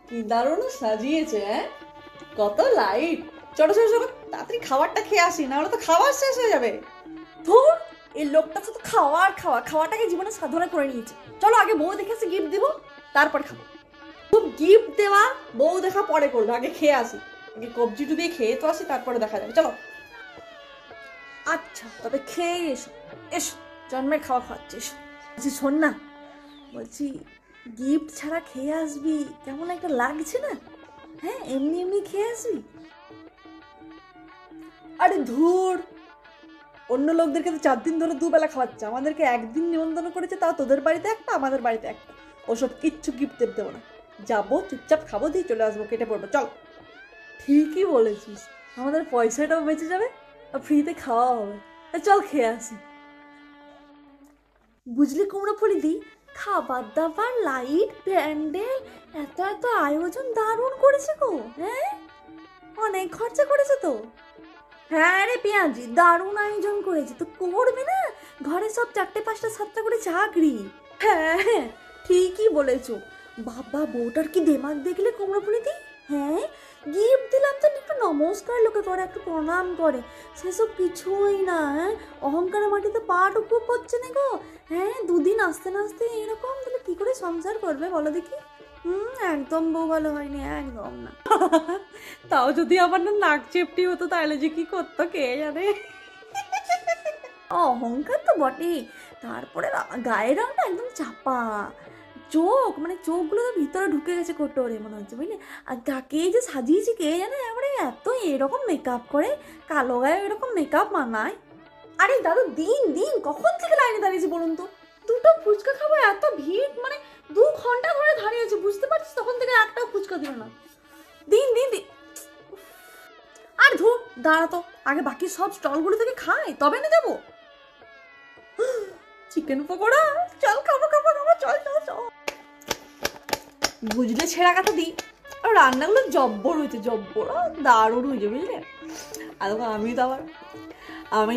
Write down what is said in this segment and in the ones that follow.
কি দারুণ সাজিয়েছে, হ্যাঁ? কত লাইট। চলো চলো চলো, তাড়াতাড়ি খাবারটা খেয়ে আসি, না হলে তো খাবার শেষ হয়ে যাবে। ধুর, এই লোকটা শুধু খাওয়াটাকে জীবনে সাধনা করে নিয়েছে। চলো আগে বউ দেখে এসে গিফট দিব, তারপর খাবো। খুব গিফট দেওয়া বউ দেখা পরে করবো, আগে খেয়ে আসি। আগে কবজি ডুবিয়ে খেয়ে তো আসি, তারপরে দেখা যাবে। চলো। আচ্ছা তবে খেয়ে এসো, এসো, জন্মের খাওয়া খাওয়াচ্ছিস। বলছি শোন না, বলছি গিফট ছাড়া খেয়ে আসবি, কেমন একটা লাগছে না? হ্যাঁ, এমনি এমনি খেয়ে আসবি। আরে ধুর, অন্য লোকদেরকে তো 4 দিন ধরে দুবেলা খাওয়াচ্ছে, আমাদেরকে একদিন নিমন্ত্রণ করেছে, তাও তোদের বাড়িতে একটা আমাদের বাড়িতে একটা। ওসব কিচ্ছু গিফট দেবো না, যাবো চুপচাপ খাবো, দিয়ে চলে আসবো, কেটে পড়বো। চল। ঠিকই বলেছিস, আমাদের পয়সাটাও বেঁচে যাবে আর ফ্রিতে খাওয়া হবে। চল খেয়ে আসি। বুঝলি কুমড়ো ফুলি দি, খাবার দাবার, লাইট, প্যান্ডেল, এত এত আয়োজন দারুণ করেছে গো। হ্যাঁ, অনেক খরচা করেছে তো। হ্যাঁ রে পেঁয়াজি, দারুণ আয়োজন করেছে তো, করবে না? ঘরে সব 4টে 5টা 7টা করে চাকরি। হ্যাঁ হ্যাঁ, ঠিকই বলেছো। বাবা বউটার কি দেমাগ দেখলে কুমড়ো ফুলি দি। হ্যাঁ, গিফট দিলাম তো একটু নমস্কার লোকে করে, একটু প্রণাম করে, সেসব কিছুই না। হ্যাঁ, অহংকারের মাটিতে পা টুকু পড়ছে না গো। হ্যাঁ, 2 দিন আসতে না আসতে এরকম, তাহলে কি করে সংসার করবে বলো দেখি? একদম বউ ভালো হয়নি, একদম না। তাও যদি আমার না নাক চেপটি হতো, তাহলে যে কি করতো কে জানে। অহংকার তো বটে, তারপরে গায়ের রংটা একদম চাপা, চোখ মানে চোখগুলো তো ভিতরে ঢুকে গেছে কোটরে মনে হচ্ছে, বুঝলি? আর কাকে যে সাজিয়েছি কে জানে, এবারে এত এরকম মেকআপ করে, কালো গায়ে এরকম মেকআপ মানায়। আরে দাদু, দিন দিন কখন থেকে লাইনে দাঁড়িয়েছি বলুন তো? 2টো ফুচকা খাবো, এত ভিড়, মানে 2 ঘন্টা ধরে দাঁড়িয়েছে, বুঝতে পারছিস? তখন থেকে একটাও ফুচকা দিল না। দিন দিন দিন। আর ধুর, দাঁড়াতো, আগে বাকি সব স্টলগুলো থেকে খাই, তবে না যাবো। চিকেন পকোড়া, চল খাবো খাবো খাবো, চল চল চল। বুঝলে ছেঁড়া কথা দিই, আর রান্নাগুলো জব্বর হয়েছে, জব্বর, দারুণ হয়েছে, বুঝলে? আর আমি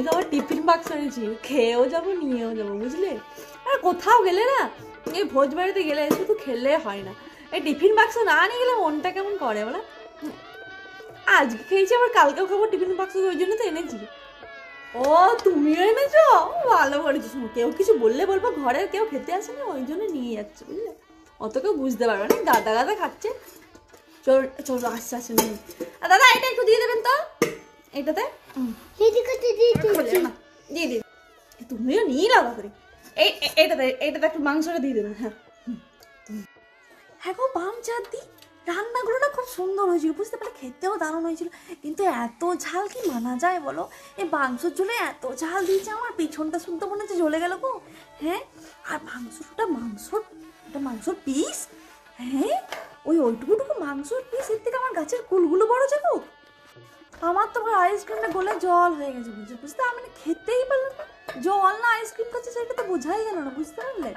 তো আবার টিফিন বাক্স এনেছি, খেয়েও যাবো নিয়েও যাবো, বুঝলে? আর কোথাও গেলে না, এই ভোজ বাড়িতে গেলে শুধু খেলে হয় না, এই টিফিন বাক্স না নিয়ে গেলে মনটা কেমন করে বলো? আজকে খেয়েছি, আবার কালকেও খাবো টিফিন বাক্স, ওই জন্য তো এনেছি। ও, তুমিও এনেছো? ভালো করেছিস। কেউ কিছু বললে বলবো, ঘরে কেউ খেতে আসে না, ওই জন্য নিয়ে যাচ্ছে, বুঝলে? অত কেউ বুঝতে পারবে না, গাদা গাদা খাচ্ছে। চল চল, আসছে আসছে নিয়ে। দাদা এটা একটু দিয়ে দেবেন তো, এইটাতে দিয়ে দিন। তুমিও নিয়ে লাদা করে এইটাতে একটু মাংসটা দিয়ে দেবেন। হ্যাঁ হ্যাঁ গো বাম চাঁদি, রান্নাগুলো না খুব সুন্দর হয়েছিল, বুঝতে পারলে? খেতেও দারুণ হয়েছিল, কিন্তু এত ঝাল কি মানা যায় বলো? এই মাংসর ঝোলে এত ঝাল দিয়েছে, আমার পিছনটা শুনতে মনে হচ্ছে জ্বলে গেল গো। হ্যাঁ, আর মাংসর পিস, হ্যাঁ, ওইটুকুটুকু মাংসর পিস, এর থেকে আমার গাছের কুলগুলো বড় যাবো। আমার তো আইসক্রিমটা গলে জল হয়ে গেছে, বুঝতে আমি খেতেই পারলাম না। জল না আইসক্রিম খাচ্ছে সেটা তো বোঝাই গেল না, বুঝতে পারলে?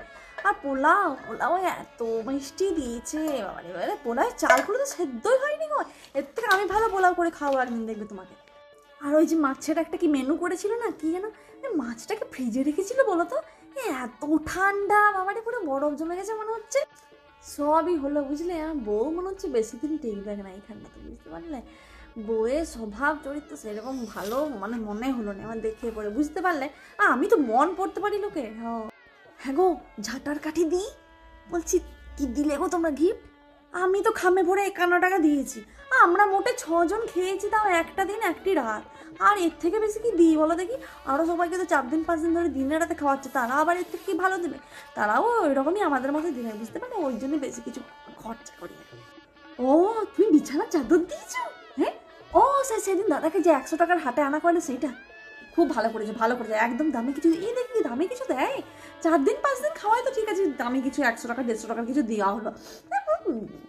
আর পোলাও এত মিষ্টি দিয়েছে, বাবারে বাবারে, পোলাওয়ের চালগুলো তো সেদ্ধই হয়নি গো। এর থেকে আমি ভালো পোলাও করে খাওয়া একদিন, দেখবে তোমাকে। আর ওই যে মাছের একটা কি মেনু করেছিল না, কি যেন, মাছটাকে ফ্রিজে রেখেছিল বলো তো, এত ঠান্ডা, বাবারে পুরো বরফ জমে গেছে মনে হচ্ছে। সবই হলো, বুঝলে? আমার বউ মনে হচ্ছে বেশি দিন টিকবে না এই ঠান্ডাতে, বুঝতে পারলে? বউয়ের স্বভাব চরিত্র সেরকম ভালো মানে মনে হলো না আমার দেখে পড়ে, বুঝতে পারলে? আমি তো মন পড়তে পারি লোকে। হ্যাঁ গো, ঝাঁটার কাঠি দিই, বলছি কি দিলে গো তোমরা গিফট? আমি তো খামে ভরে 51 টাকা দিয়েছি, আমরা মোটে 6 জন খেয়েছি, তাও একটা দিন একটি রাত। আর এর থেকে বেশি কি দিই বলো দেখি? আরও সবাইকে তো 4 দিন 5 দিন ধরে দিনে রাতে খাওয়াচ্ছে, তারা আবার এর থেকে কি ভালো দেবে? তারাও ওইরকমই আমাদের মতো দিনে, বুঝতে পারলে? ওই জন্য বেশি কিছু খরচা করি না। ও, তুমি বিছানার চাদর দিয়েছো? হ্যাঁ, ও সেদিন দাদাকে যে 100 টাকার হাতে আনা করলে, সেইটা খুব ভালো করেছে, ভালো করেছে, একদম দামি কিছু। এই দেখি দামি কিছু দেয়, 4 দিন 5 দিন খাওয়াই তো ঠিক আছে, দামি কিছু 100 টাকা 150 টাকার কিছু দেওয়া হলো,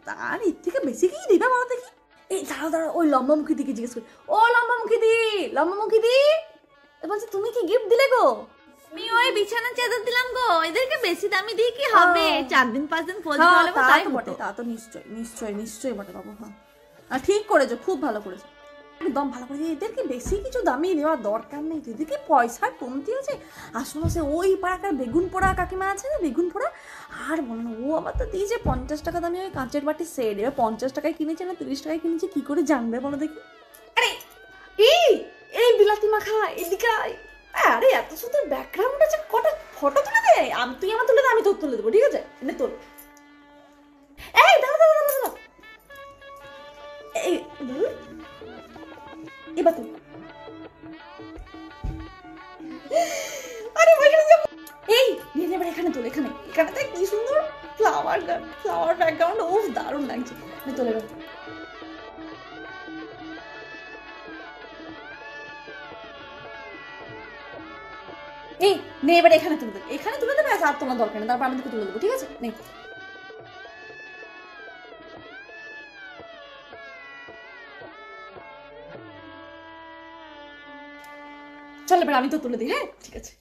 তার এর থেকে বেশি কি দিবে বলো দেখি? এই দাঁড়া, ওই লম্বামুখী দিকে জিজ্ঞেস করি। ও লম্বামুখী দি, বলছি তুমি কি গিফট দিলে গো? আমি ওই বিছানার চাদর দিলাম গো, এদেরকে বেশি দামি দিয়ে কি হবে? 4 দিন 5 দিন ফোজ হলে তাই বটে, তা তো নিশ্চয়ই বটে বাবু। হ্যাঁ, ঠিক করেছো, খুব ভালো করেছো। একদম ভালো করে এদেরকে বেশি কিছু দামি দেওয়ার দরকার নেই, এদেরকে পয়সার কমতি আছে। আসলে সে ওই পাড়াকার বেগুন পোড়া কাকিমা আছে না, বেগুন পোড়া, আর বলো না, ও আমার তো দিয়েছে 50 টাকা দামি ওই কাঁচের বাটির সেট। এবার 50 টাকায় কিনেছে না 30 টাকায় কিনেছে, কি করে জানবে বলো দেখি? আরে এই এই বিলাতি মাখা এদিকে আয়। আরে এত সুন্দর ব্যাকগ্রাউন্ড আছে, কটা ফটো তুলে দে। তুই আমার তুলে দে, আমি তোর তুলে দেবো, ঠিক আছে? এনে তোল। এই দাঁড়া দাঁড়া দাঁড়া দাঁড়া, এই এবার তুই। আরে এই নিয়ে এবার এখানে তোল, এখানে এখানে দেখ কি সুন্দর ফ্লাওয়ার ফ্লাওয়ার ব্যাকগ্রাউন্ড, ও দারুণ লাগছে। তোলে এবার। এই নে এবার এখানে তুলে দেবে, এখানে তুলে দেবে, আর তোমার দরকার নেই, তারপর আমাদেরকে তুলে দেবো, ঠিক আছে? নে চল এবার আমি তো তুলে দিই, হ্যাঁ ঠিক আছে।